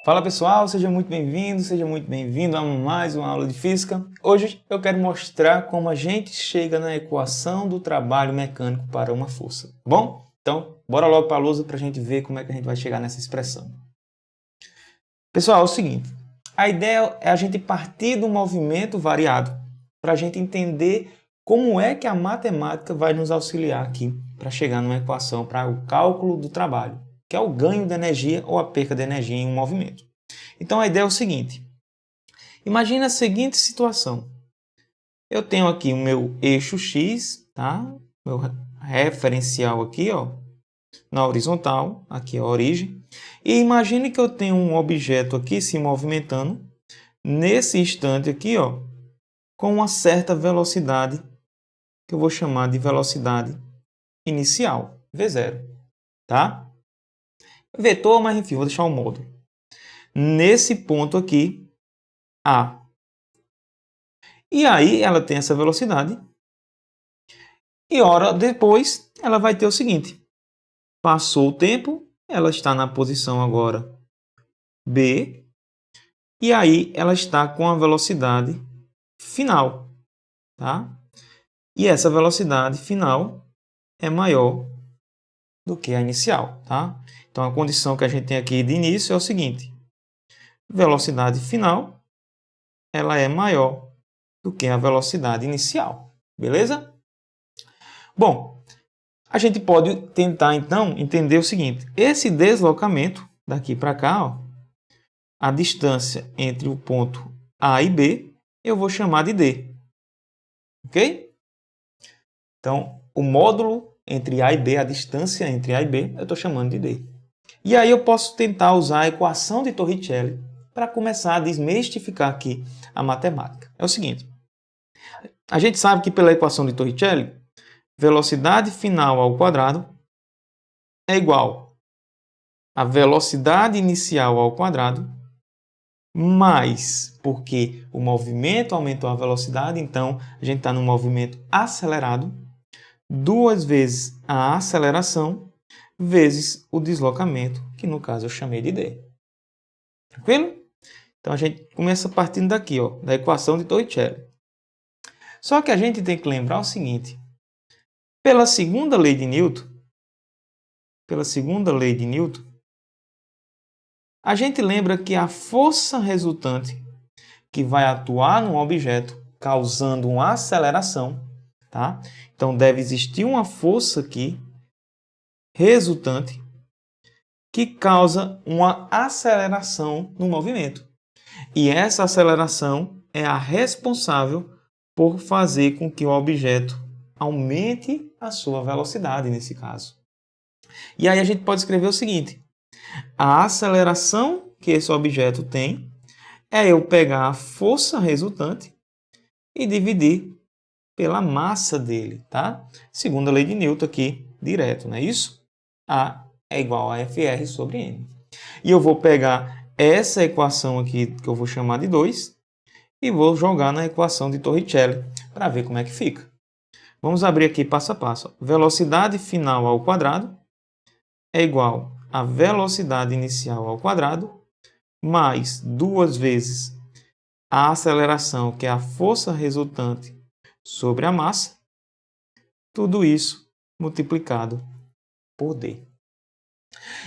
Fala pessoal, seja muito bem-vindo a mais uma aula de física. Hoje eu quero mostrar como a gente chega na equação do trabalho mecânico para uma força. Bom, então bora logo para a lousa para a gente ver como é que a gente vai chegar nessa expressão. Pessoal, é o seguinte, a ideia é a gente partir do movimento variado para a gente entender como é que a matemática vai nos auxiliar aqui para chegar numa equação para o cálculo do trabalho, que é o ganho de energia ou a perca de energia em um movimento. Então a ideia é o seguinte, imagine a seguinte situação, eu tenho aqui o meu eixo X, tá? Meu referencial aqui, ó, na horizontal, aqui é a origem, e imagine que eu tenho um objeto aqui se movimentando, nesse instante aqui, ó, com uma certa velocidade, que eu vou chamar de velocidade inicial, V0, tá? Vetor, mas enfim, vou deixar o módulo. Nesse ponto aqui, A. E aí ela tem essa velocidade. E hora depois, ela vai ter o seguinte. Passou o tempo, ela está na posição agora B. E aí ela está com a velocidade final, tá? E essa velocidade final é maior do que a inicial, tá? Então a condição que a gente tem aqui de início é o seguinte. Velocidade final, ela é maior do que a velocidade inicial, beleza? Bom, a gente pode tentar então entender o seguinte, esse deslocamento daqui para cá, ó, a distância entre o ponto A e B, eu vou chamar de D, ok? Então, o módulo entre A e B, a distância entre A e B, eu estou chamando de D. E aí eu posso tentar usar a equação de Torricelli para começar a desmistificar aqui a matemática. É o seguinte, a gente sabe que pela equação de Torricelli, velocidade final ao quadrado é igual a velocidade inicial ao quadrado, mais, porque o movimento aumentou a velocidade, então a gente está no movimento acelerado, 2 vezes a aceleração, vezes o deslocamento, que no caso eu chamei de D. Tranquilo? Então a gente começa partindo daqui, ó, da equação de Torricelli. Só que a gente tem que lembrar o seguinte, pela segunda lei de Newton, a gente lembra que a força resultante que vai atuar num objeto causando uma aceleração, tá? Então deve existir uma força aqui resultante que causa uma aceleração no movimento. E essa aceleração é a responsável por fazer com que o objeto aumente a sua velocidade nesse caso. E aí a gente pode escrever o seguinte, a aceleração que esse objeto tem é eu pegar a força resultante e dividir pela massa dele, tá? Segundo a lei de Newton aqui, direto, não é isso? A é igual a Fr sobre m. E eu vou pegar essa equação aqui, que eu vou chamar de 2, e vou jogar na equação de Torricelli para ver como é que fica. Vamos abrir aqui passo a passo. Velocidade final ao quadrado é igual a velocidade inicial ao quadrado, mais 2 vezes a aceleração, que é a força resultante sobre a massa, tudo isso multiplicado por D.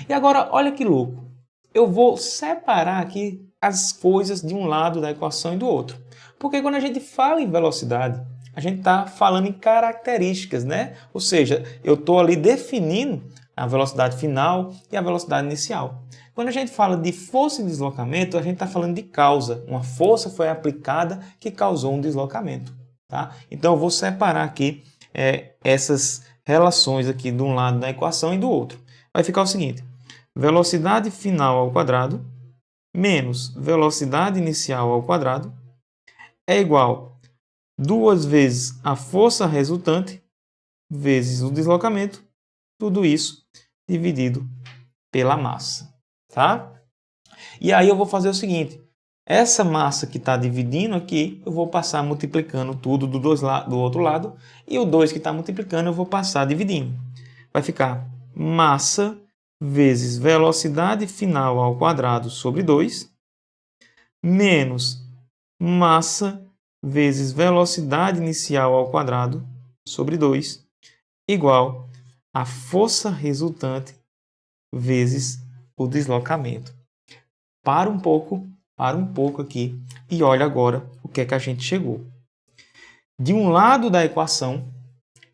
E agora, olha que louco, eu vou separar aqui as coisas de um lado da equação e do outro. Porque quando a gente fala em velocidade, a gente está falando em características, né? Ou seja, eu estou ali definindo a velocidade final e a velocidade inicial. Quando a gente fala de força e deslocamento, a gente está falando de causa. Uma força foi aplicada que causou um deslocamento, tá? Então eu vou separar aqui essas relações aqui de um lado da equação e do outro. Vai ficar o seguinte, velocidade final ao quadrado menos velocidade inicial ao quadrado é igual a 2 vezes a força resultante vezes o deslocamento, tudo isso dividido pela massa, tá? E aí eu vou fazer o seguinte, essa massa que está dividindo aqui, eu vou passar multiplicando tudo do outro lado, e o 2 que está multiplicando eu vou passar dividindo. Vai ficar massa vezes velocidade final ao quadrado sobre 2, menos massa vezes velocidade inicial ao quadrado sobre 2, igual a força resultante vezes o deslocamento. Para um pouco aqui e olha agora o que é que a gente chegou. De um lado da equação,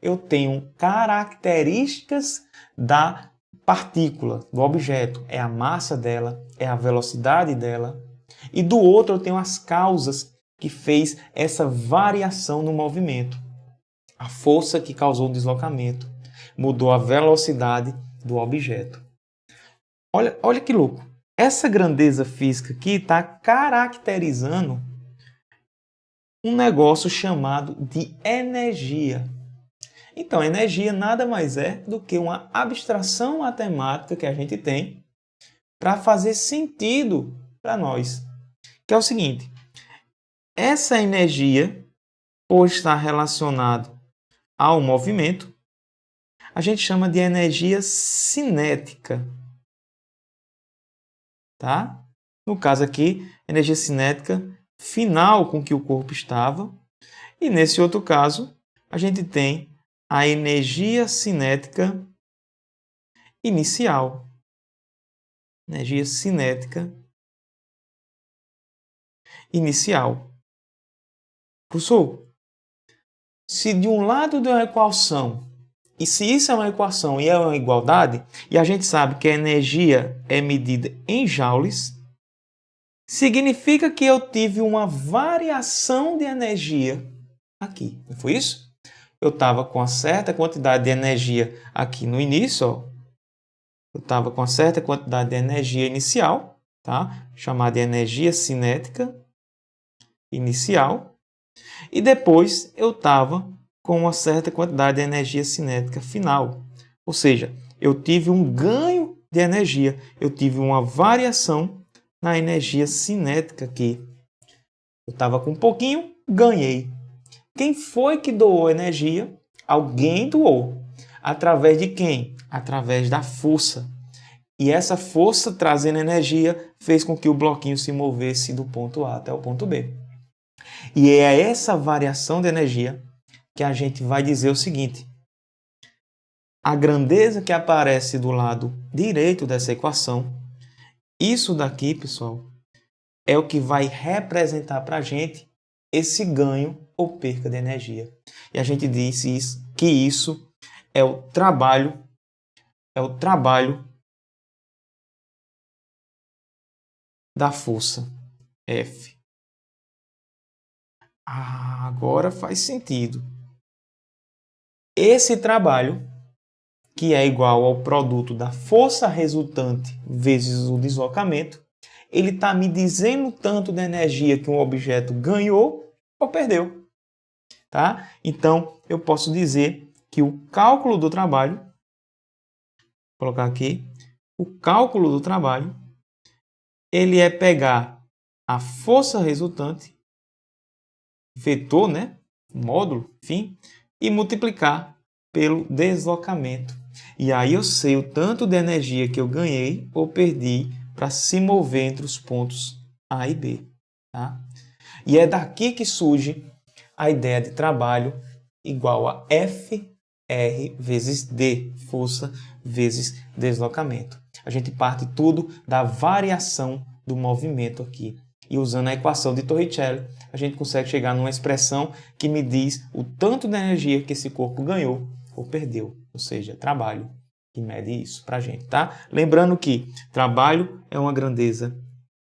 eu tenho características da partícula, do objeto. É a massa dela, é a velocidade dela. E do outro eu tenho as causas que fez essa variação no movimento. A força que causou o deslocamento mudou a velocidade do objeto. Olha que louco. Essa grandeza física aqui está caracterizando um negócio chamado de energia. Então, energia nada mais é do que uma abstração matemática que a gente tem para fazer sentido para nós. Que é o seguinte, essa energia, por estar relacionado ao movimento, a gente chama de energia cinética. Tá? No caso aqui, energia cinética final com que o corpo estava. E nesse outro caso, a gente tem a energia cinética inicial. Energia cinética inicial. Professor, se de um lado de uma equação, e se isso é uma equação e é uma igualdade, e a gente sabe que a energia é medida em joules, significa que eu tive uma variação de energia aqui. Não foi isso? Eu estava com uma certa quantidade de energia aqui no início, ó. Eu estava com uma certa quantidade de energia inicial, tá? Chamada de energia cinética inicial. E depois eu estava com uma certa quantidade de energia cinética final. Ou seja, eu tive um ganho de energia, eu tive uma variação na energia cinética aqui. Eu estava com um pouquinho, ganhei. Quem foi que doou energia? Alguém doou. Através de quem? Através da força. E essa força trazendo energia fez com que o bloquinho se movesse do ponto A até o ponto B. E é essa variação de energia que a gente vai dizer o seguinte. A grandeza que aparece do lado direito dessa equação, isso daqui, pessoal, é o que vai representar para a gente esse ganho ou perca de energia. E a gente diz que isso é o trabalho da força F. Agora faz sentido. Esse trabalho, que é igual ao produto da força resultante vezes o deslocamento, ele está me dizendo tanto da energia que um objeto ganhou ou perdeu. Tá? Então, eu posso dizer que o cálculo do trabalho, vou colocar aqui, o cálculo do trabalho, ele é pegar a força resultante, vetor, né? Módulo, enfim, e multiplicar pelo deslocamento. E aí eu sei o tanto de energia que eu ganhei ou perdi para se mover entre os pontos A e B. Tá? E é daqui que surge a ideia de trabalho igual a FR vezes D, força vezes deslocamento. A gente parte tudo da variação do movimento aqui. E usando a equação de Torricelli, a gente consegue chegar numa expressão que me diz o tanto de energia que esse corpo ganhou ou perdeu. Ou seja, trabalho, que mede isso para a gente. Tá? Lembrando que trabalho é uma grandeza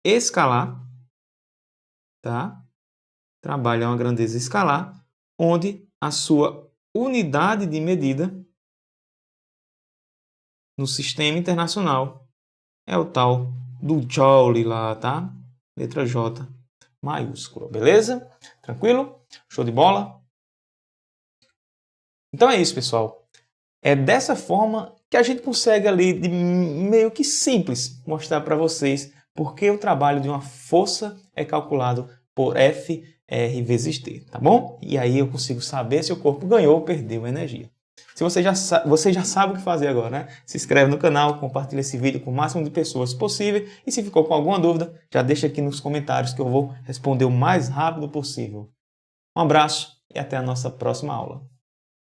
escalar. Tá? Trabalho é uma grandeza escalar, onde a sua unidade de medida no sistema internacional é o tal do Joule lá, tá? Letra J maiúscula, beleza? Tranquilo? Show de bola? Então é isso, pessoal. É dessa forma que a gente consegue ali, de meio que simples, mostrar para vocês porque o trabalho de uma força é calculado por F R vezes T, tá bom? E aí eu consigo saber se o corpo ganhou ou perdeu energia. Se você já sabe o que fazer agora, né? Se inscreve no canal, compartilha esse vídeo com o máximo de pessoas possível e se ficou com alguma dúvida, já deixa aqui nos comentários que eu vou responder o mais rápido possível. Um abraço e até a nossa próxima aula.